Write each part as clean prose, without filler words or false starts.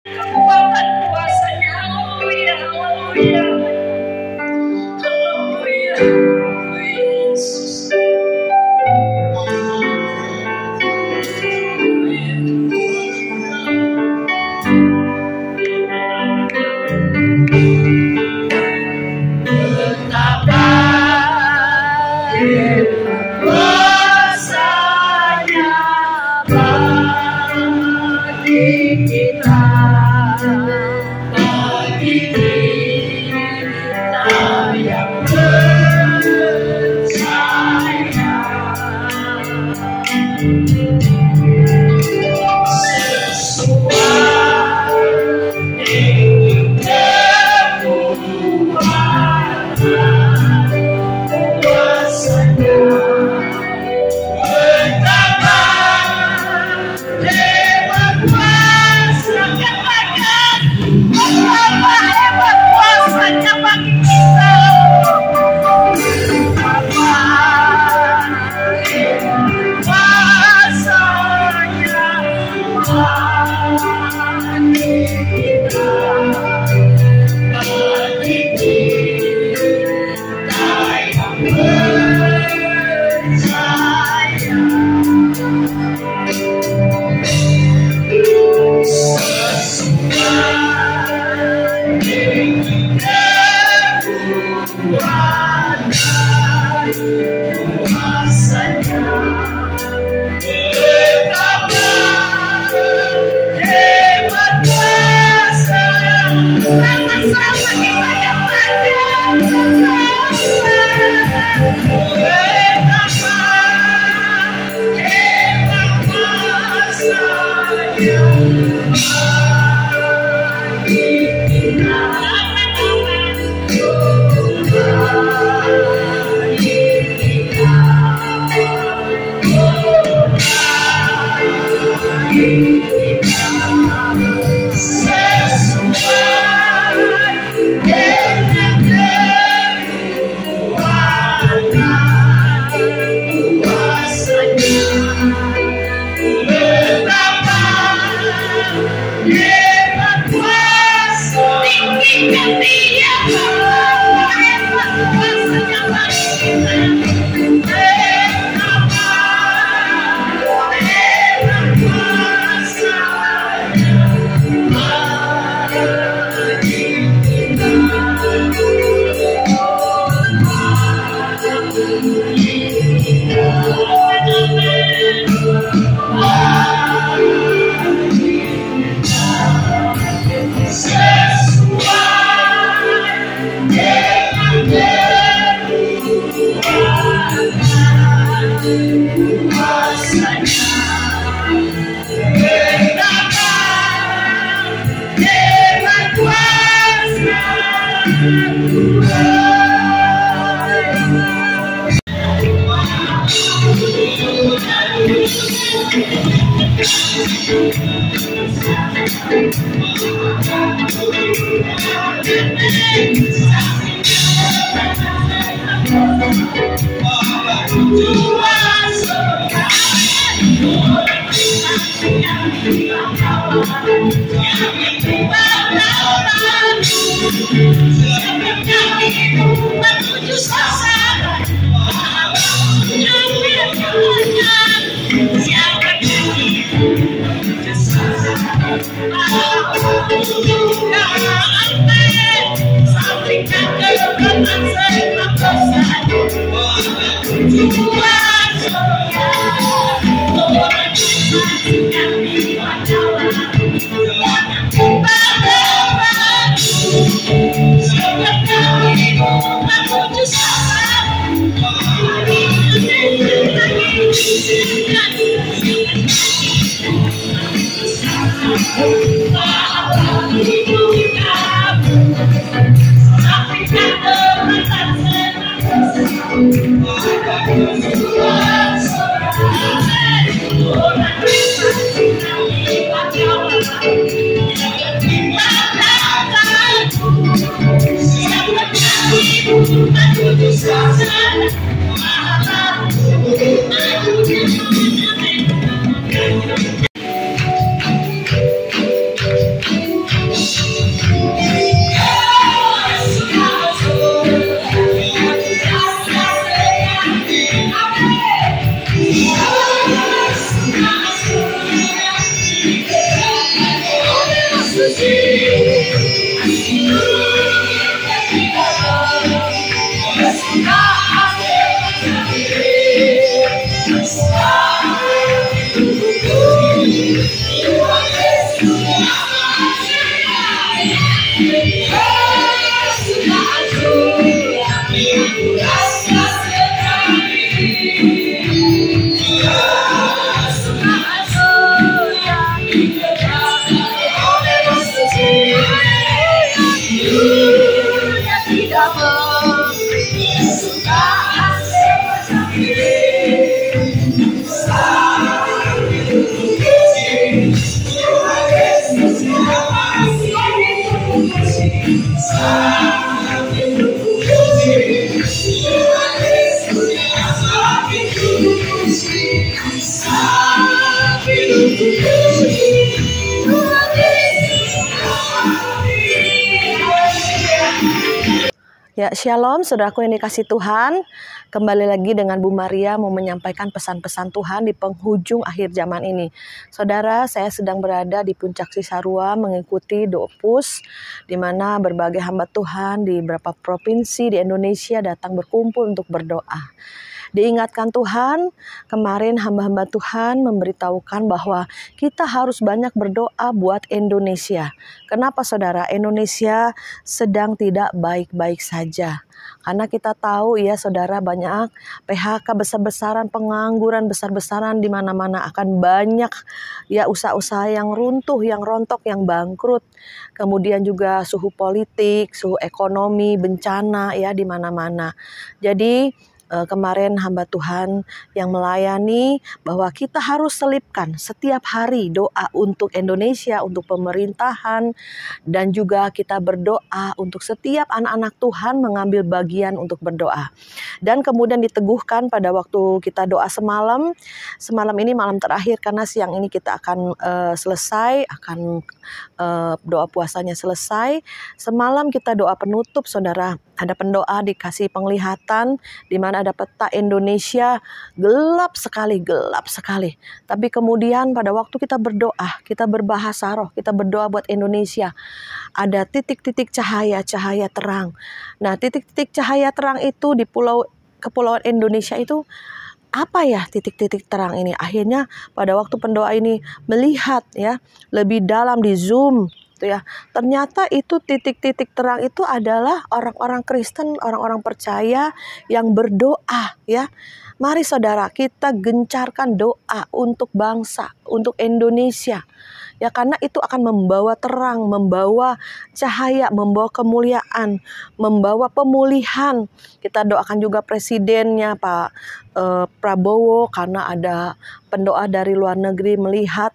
kekuatan kuasanya. Haleluya, haleluya, haleluya, haleluya, Yesus. Betapa kuasanya bagi kita, bagi kita yang percaya. Sesuai dengan kekuatan kuasanya. Betapa hebat kuasanya, katakan betapa hebat kuasanya bagi kita. Betapa hebat kuasanya bagi kita, bagi kita yang percaya. Sesuai dengan kekuatan kuasanya. Betapa hebat kuasanya. Sama-sama kita nyatakan. Betapa hebat kuasanya bagi kita, bagi kita, bagi kita. Sesuai dengan kekuatan kuasanya. Betapa hebat kuasa tingginya Dia, hebat kuasanya bagi kita. Betapa hebat kuasanya bagi kita, Ya, shalom saudaraku yang dikasih Tuhan. Kembali lagi dengan Bu Maria mau menyampaikan pesan-pesan Tuhan di penghujung akhir zaman ini. Saudara, saya sedang berada di puncak Cisarua mengikuti Doopus, di mana berbagai hamba Tuhan di beberapa provinsi di Indonesia datang berkumpul untuk berdoa. Diingatkan Tuhan, kemarin hamba-hamba Tuhan memberitahukan bahwa kita harus banyak berdoa buat Indonesia. Kenapa saudara? Indonesia sedang tidak baik-baik saja. Karena kita tahu ya saudara, banyak PHK besar-besaran, pengangguran besar-besaran di mana-mana, akan banyak ya usaha-usaha yang runtuh, yang rontok, yang bangkrut. Kemudian juga suhu politik, suhu ekonomi, bencana ya di mana-mana. Jadi kemarin hamba Tuhan yang melayani bahwa kita harus selipkan setiap hari doa untuk Indonesia, untuk pemerintahan, dan juga kita berdoa untuk setiap anak-anak Tuhan mengambil bagian untuk berdoa. Dan kemudian diteguhkan pada waktu kita doa semalam ini malam terakhir, karena siang ini kita akan selesai, doa puasanya selesai. Semalam kita doa penutup saudara, ada pendoa dikasih penglihatan di mana ada peta Indonesia gelap sekali. Tapi kemudian pada waktu kita berdoa, kita berbahasa roh, kita berdoa buat Indonesia, ada titik-titik cahaya terang. Nah, titik-titik cahaya terang itu di kepulauan Indonesia itu apa ya titik-titik terang ini? Akhirnya pada waktu pendoa ini melihat ya lebih dalam di zoom ya, ternyata itu titik-titik terang itu adalah orang-orang Kristen, orang-orang percaya yang berdoa ya. Mari saudara, kita gencarkan doa untuk bangsa, untuk Indonesia. Ya, karena itu akan membawa terang, membawa cahaya, membawa kemuliaan, membawa pemulihan. Kita doakan juga presidennya Pak Prabowo, karena ada pendoa dari luar negeri melihat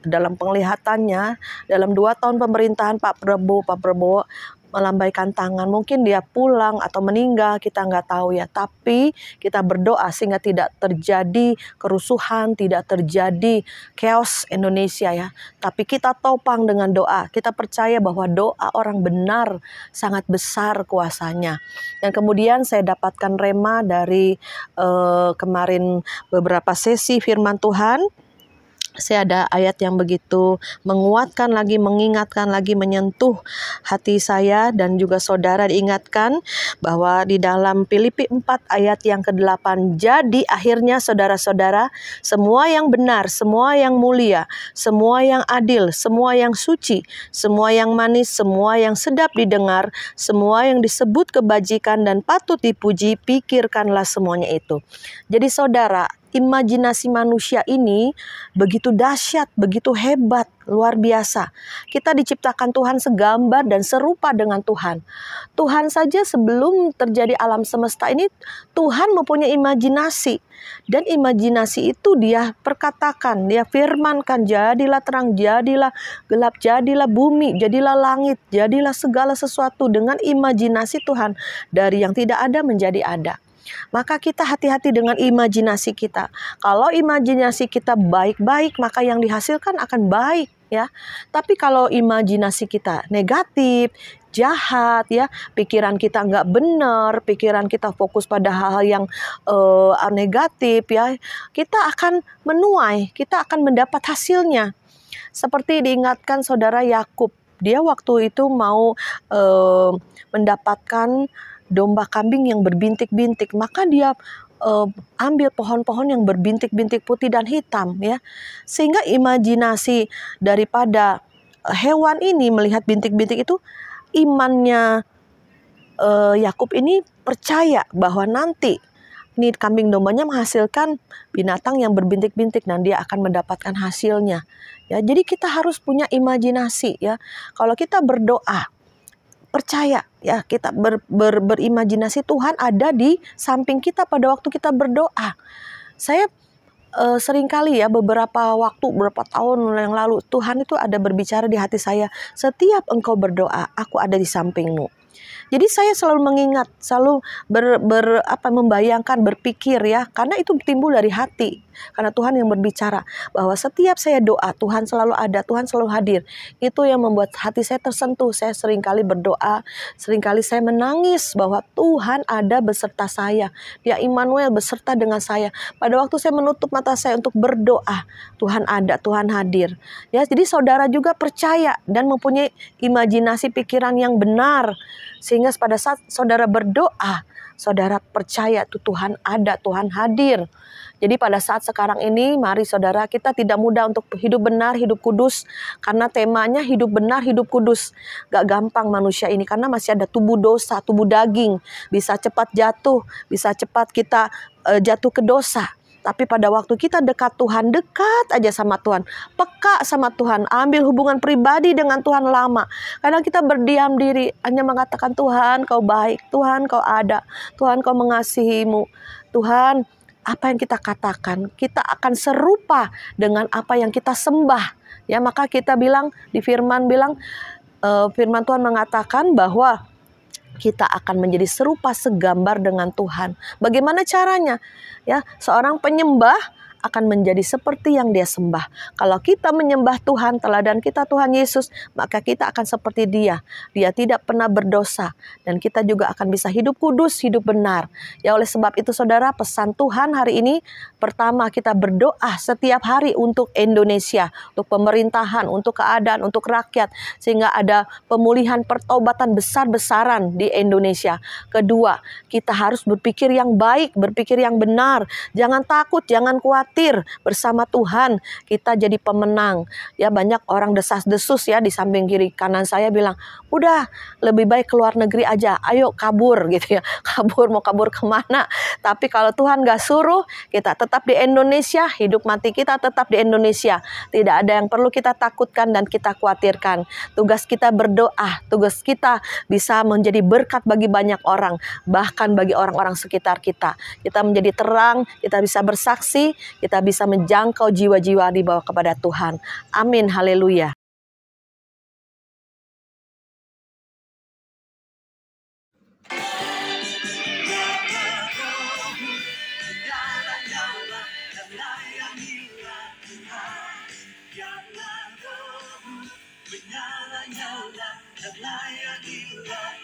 dalam penglihatannya dalam 2 tahun pemerintahan Pak Prabowo melambaikan tangan, mungkin dia pulang atau meninggal, kita nggak tahu ya. Tapi kita berdoa sehingga tidak terjadi kerusuhan, tidak terjadi chaos Indonesia ya. Tapi kita topang dengan doa. Kita percaya bahwa doa orang benar sangat besar kuasanya. Dan kemudian saya dapatkan rema dari kemarin beberapa sesi firman Tuhan. Saya ada ayat yang begitu menguatkan lagi, mengingatkan lagi, menyentuh hati saya dan juga saudara. Diingatkan bahwa di dalam Filipi 4 ayat yang ke-8, jadi akhirnya saudara-saudara, semua yang benar, semua yang mulia, semua yang adil, semua yang suci, semua yang manis, semua yang sedap didengar, semua yang disebut kebajikan dan patut dipuji, pikirkanlah semuanya itu. Jadi saudara, imajinasi manusia ini begitu dahsyat, begitu hebat, luar biasa. Kita diciptakan Tuhan segambar dan serupa dengan Tuhan. Tuhan saja sebelum terjadi alam semesta ini, Tuhan mempunyai imajinasi. Dan imajinasi itu dia perkatakan, dia firmankan, jadilah terang, jadilah gelap, jadilah bumi, jadilah langit, jadilah segala sesuatu dengan imajinasi Tuhan. Dari yang tidak ada menjadi ada. Maka kita hati-hati dengan imajinasi kita. Kalau imajinasi kita baik-baik, maka yang dihasilkan akan baik ya. Tapi kalau imajinasi kita negatif, jahat ya, pikiran kita nggak benar, pikiran kita fokus pada hal-hal yang negatif ya, kita akan menuai, kita akan mendapat hasilnya. Seperti diingatkan saudara Yakub Dia waktu itu mau mendapatkan domba kambing yang berbintik-bintik, maka dia ambil pohon-pohon yang berbintik-bintik putih dan hitam, ya. Sehingga imajinasi daripada hewan ini melihat bintik-bintik itu, imannya Yakub ini percaya bahwa nanti ini kambing dombanya menghasilkan binatang yang berbintik-bintik dan dia akan mendapatkan hasilnya. Ya, jadi kita harus punya imajinasi, ya. Kalau kita berdoa, percaya, ya, kita berimajinasi Tuhan ada di samping kita pada waktu kita berdoa. Saya seringkali, ya, beberapa tahun yang lalu Tuhan itu ada berbicara di hati saya, setiap engkau berdoa, aku ada di sampingmu. Jadi saya selalu mengingat, selalu membayangkan, berpikir, ya, karena itu timbul dari hati. Karena Tuhan yang berbicara bahwa setiap saya doa, Tuhan selalu ada, Tuhan selalu hadir. Itu yang membuat hati saya tersentuh. Saya seringkali berdoa, seringkali saya menangis bahwa Tuhan ada beserta saya. Dia Immanuel beserta dengan saya. Pada waktu saya menutup mata saya untuk berdoa, Tuhan ada, Tuhan hadir. Ya, jadi saudara juga percaya dan mempunyai imajinasi pikiran yang benar. Sehingga pada saat saudara berdoa, saudara percaya tuh Tuhan ada, Tuhan hadir. Jadi pada saat sekarang ini, mari saudara, kita tidak mudah untuk hidup benar, hidup kudus. Karena temanya hidup benar, hidup kudus. Gak gampang manusia ini, karena masih ada tubuh dosa, tubuh daging. Bisa cepat jatuh, bisa cepat kita jatuh ke dosa. Tapi pada waktu kita dekat Tuhan, dekat aja sama Tuhan, peka sama Tuhan, ambil hubungan pribadi dengan Tuhan lama. Kadang kita berdiam diri, hanya mengatakan, Tuhan kau baik, Tuhan kau ada, Tuhan kau mengasihimu. Tuhan, apa yang kita katakan, kita akan serupa dengan apa yang kita sembah. Ya, maka kita bilang, di firman Tuhan mengatakan bahwa kita akan menjadi serupa segambar dengan Tuhan. Bagaimana caranya? Ya, seorang penyembah akan menjadi seperti yang dia sembah. Kalau kita menyembah Tuhan, teladan kita Tuhan Yesus, maka kita akan seperti Dia. Dia tidak pernah berdosa dan kita juga akan bisa hidup kudus, hidup benar. Ya, oleh sebab itu saudara, pesan Tuhan hari ini, pertama kita berdoa setiap hari untuk Indonesia, untuk pemerintahan, untuk keadaan, untuk rakyat, sehingga ada pemulihan pertobatan besar-besaran di Indonesia. Kedua, kita harus berpikir yang baik, berpikir yang benar. Jangan takut, jangan khawatir. Bersama Tuhan kita jadi pemenang. Ya, banyak orang desas-desus, ya, di samping kiri kanan saya bilang, udah lebih baik keluar negeri aja, ayo kabur gitu, ya. Mau kabur kemana? Tapi kalau Tuhan gak suruh, kita tetap di Indonesia, hidup mati kita tetap di Indonesia. Tidak ada yang perlu kita takutkan dan kita khawatirkan. Tugas kita berdoa, tugas kita bisa menjadi berkat bagi banyak orang, bahkan bagi orang-orang sekitar kita. Kita menjadi terang, kita bisa bersaksi, kita bisa menjangkau jiwa-jiwa dibawa kepada Tuhan. Amin, haleluya. Menyala-nyala dan layanilah